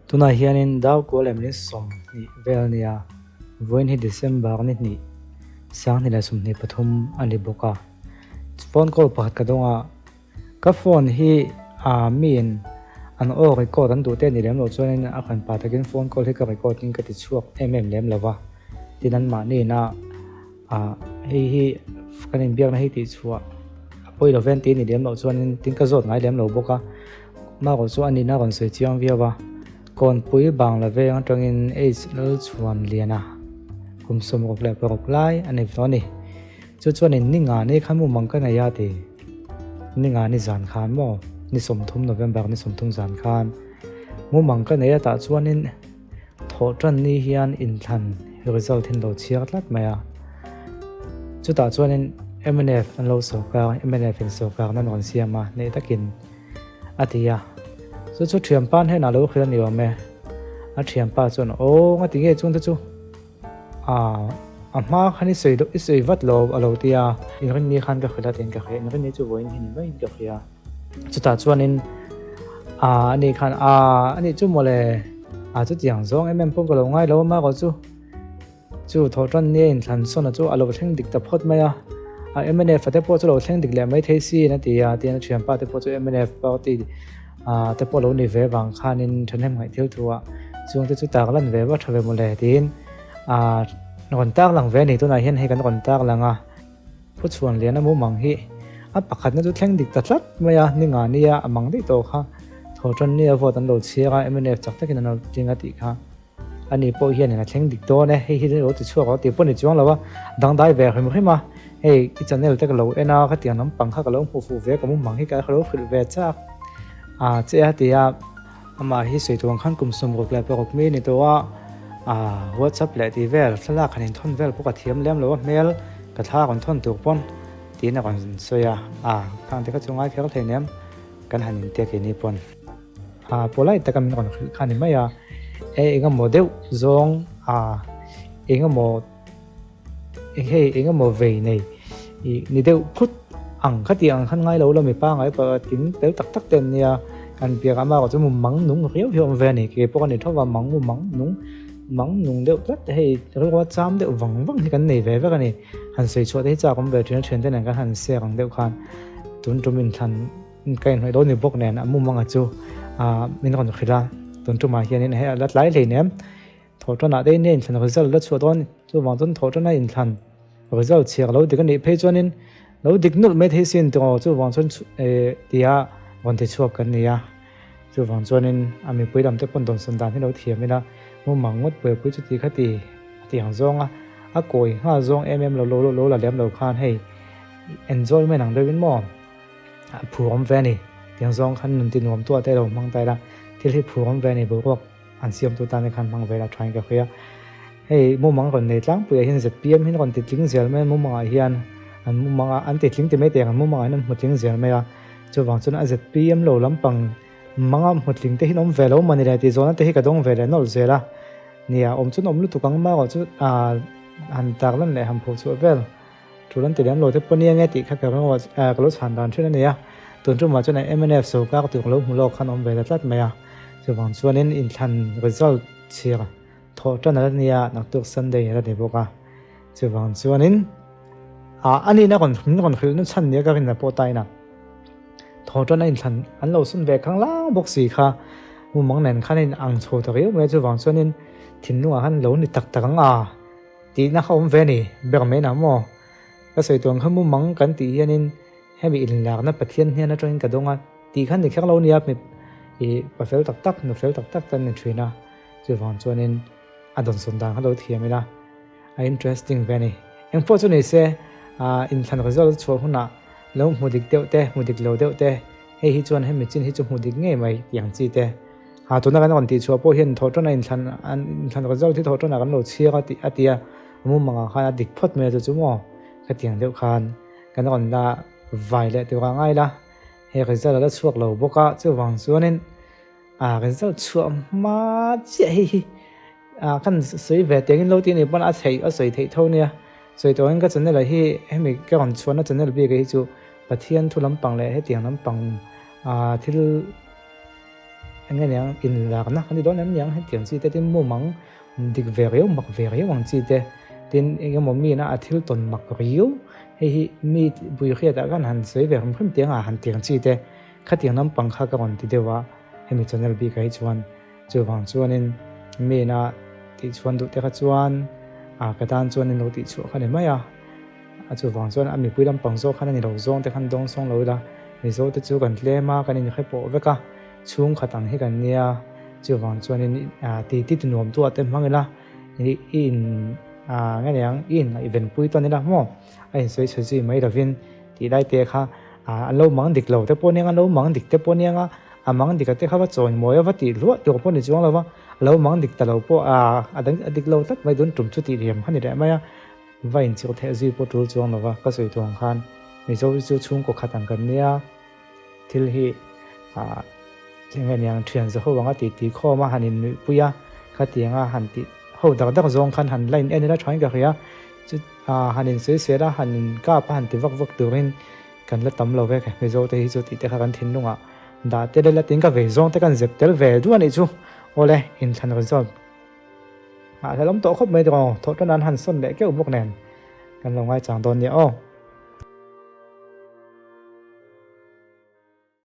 tuna hianin daw ko lem ni som ni vel nia voin hi December ni sang ni la sum ni pathum ani boka phone call pakhat ka donga ka phone hi min an o record an du te ni lem lo chuan a khan pa takin phone call hi ka recording ka ti chuak lem lawa tinan ma ni na hi kanin biak na hi ti chuak poi lo ven ti ni lem lo chuan tin ka zot ngai lem lo boka ma ko chu ani na kon se chiang viawa kon pui bang la ve ang tangin age lo chuan liana kum som ok le pok lai ani floni chu chuan in ninga ne khamu mangka na ya te ninga ni zan khan mo ni som thum November ni som thum zan khan mu mangka ne ya ta chuan in tho tran ni hian in than result hin lo chiak tlat maya chu ta chuan in MNF an lo so ka MNF in so ka nan on siama ne takin atia chu thiam pan he na lo khil ni wa me a thiam pa chon o nga ti nge chung ta chu a ma khani sei do isei vat lo alo tia in rin ni khan ka khila ten ka khe in rin ni chu voin hin mai ka khia chu ta chuan in ni khan ani chu mole chu tiang zong pom ko lo ngai lo ma ko chu tho tran ni in than son chu alo theng dik ta phot maya MNF te po chu lo theng dik le mai thei si na tia tian thiam pa te po chu MNF pa ti te po lo ni ve wang khanin thanem ngai thil thua chung te chu tak lan ve wa thave mo le tin non tak lang ve ni tu na hian he kan kon tak langa pu chuan lian mu mang hi pakhat na chu thleng dik ta tlat maya ninga nia amang di to kha tho tran ni avo tan lo chiaga MNF chak takin an tinga ti kha ani po hian na thleng dik to ne hi lo ti chuak ti po ni chuang lawa dang dai ve khim khima hey i channel te ka lo ena kha tiang nam pang kha ka lo fu ve ka mu mang hi ka khalo khil ve chak che atia ama hi sei tuang khan kum sum rok la pok mi ni to WhatsApp le ti vel thla khanin thon vel poka thiam lem lo mail ka tha kon thon tu pon ti na kon soya khang te ka chungai khel theinem kan hanin te ke ni pon polai ta kam kon khani maya enga model zong enga mo enga mo ve nei ni deu phut ang khati ang khan ngai lo mi pa ngai pa tin tel tak tak ten nia kan pia ama ko chu mang nung riau hiom ve ni ke pok ni thowa mang nung deu tlat hei ro cham deu wang hi kan nei ve ve ka ni han sei chua te cha kom ve thina then ten kan han se rang deu khan tun tumin than kain hoi do ni bok nen amu manga chu min kon khira tun tu ma hian in he lat lai le nem tho tona de nen than result la chu don chu wang ton tho tona in than result chiak lo dik ni phei chuan in lo dik nul me thei sin to chu wang chon tia wan te chuak kan nia chu wang chuan in ami puiram te pon don san dan hi lo thiamina mu mangot pe pui chu ti khati tiang zonga koi ha zong lo la lem lo khan hei enjoy me nang dewin mo phuom ve ni tiang zong khan nun tin nom to te lo mang tai la thil hi phuom ve ni bo ko an siam tu ta ne khan mang ve la trying ka khia hei mu mang kon nei tlang pu hin ZPM hin kon ti tling zel me mu manga hian an mu manga an ti tling ti me te an mu manga nan mu tling zel me ya chu wang chun a ZPM lo lampang manga mutling te hin om ve lo mani la ti zona te hi ka dong ve le nol zela nia om chun om lu tu kang ma ko chu han tak lan le ham phu chu vel turan ti dan lo te ponia nge ti kha ka ro ka lo chan dan thina nia tun chu ma chu na MNF so ka tu lo mu lo khan om ve la tlat maya chu wang chuan in than result chia tho tan la nia nak tu Sunday la de boka chu wang chuan in ani na kon khil nu chan nia ka rin na po tai na tho tan in than an lo sun ve khang la bok si kha mu mang nen khan in ang chho ta riu me chu wang chuan in thin nu han lo ni tak takang ti na khom ve ni ber me na mo ka sei tuang khamu mang kan ti hianin hemi in lak na pathian hian na trawin ka donga ti khan ni khak lo ni ap mi pa fel tak tak no fel tak tak tan ni thina chu wang chuanin adon sun dang halo thiamina interesting ve ni engpo chu ni se in than result chu huna lo mudik deu te mudik lo deu te hei hi chuan hemi chin hi chu mudik nge mai yang chi te tu na kan kon ti chu po hian tho tona in than result thi tho tona kan lo chiaga ti atia mu manga kha dik phot me chu mo ka tiang deu khan kan kon la vai le tu ka ngai la he result la chuak lo boka chu wang chuanin result chu ma che hi kan sui ve tengin lo ti ni pon a sei thei tho nia soi to ang ka channel la hi hemi ka kon chuan channel bi ka hi chu pathian thu lam pang le he tiang lam pang thil anh nghe nhàng in lạc na anh đi đó anh nhàng hết tiếng chi tê tin mua mắng địch về riu mặc về riu bằng chi tê tin anh em mi na athil ton mặc riu hi mi bui khia đã gan han soi về không tiếng han tiếng chi tê khát tiếng năm bằng khá cái còn thì dewa hemi channel bi cái chuan chu wang chuan in mi na ti chuan du te kha chuan cái tan chuan in lo ti chu kha ne maya chu wang chuan ami pui lam pang zo khan ni lo zong te khan dong song lo la mi zo te chu kan tle ma kan in khai po veka chung khatang hi kan nia chu wang chuan in ti tu nom tu atem mangela in ngay nhàng in event pui to ni la mo ai soi soi ji mai ravin ti dai te kha lâu mắng địch lâu te po niang lâu mắng địch te po niang mắng địch te kha va chon moi va ti lu ti po ni chuang lo wa lâu mắng địch ta lâu po adang địch lâu tất mai don trum chu ti riam hani re maya va in chu the ji po tul chuang lo wa ka soi tuang khan mi zo chu chung ko khatang kan nia thil hi ngay nhàng thuyền zo ho wanga ti kho ma hanin puya kha tianga han ti ho dak zong khan han line en la thain ka ria chu hanin se da hanin ka pa han ti vak turin kan la tam lo ve ka me zo te hi chu ti te kha kan thin lunga da te la tin ka ve zong te kan zep tel ve du ani chu ole in than ro zo thalom to khop me do tho tan han son le ke umok nen kan lo ngai chang don ni o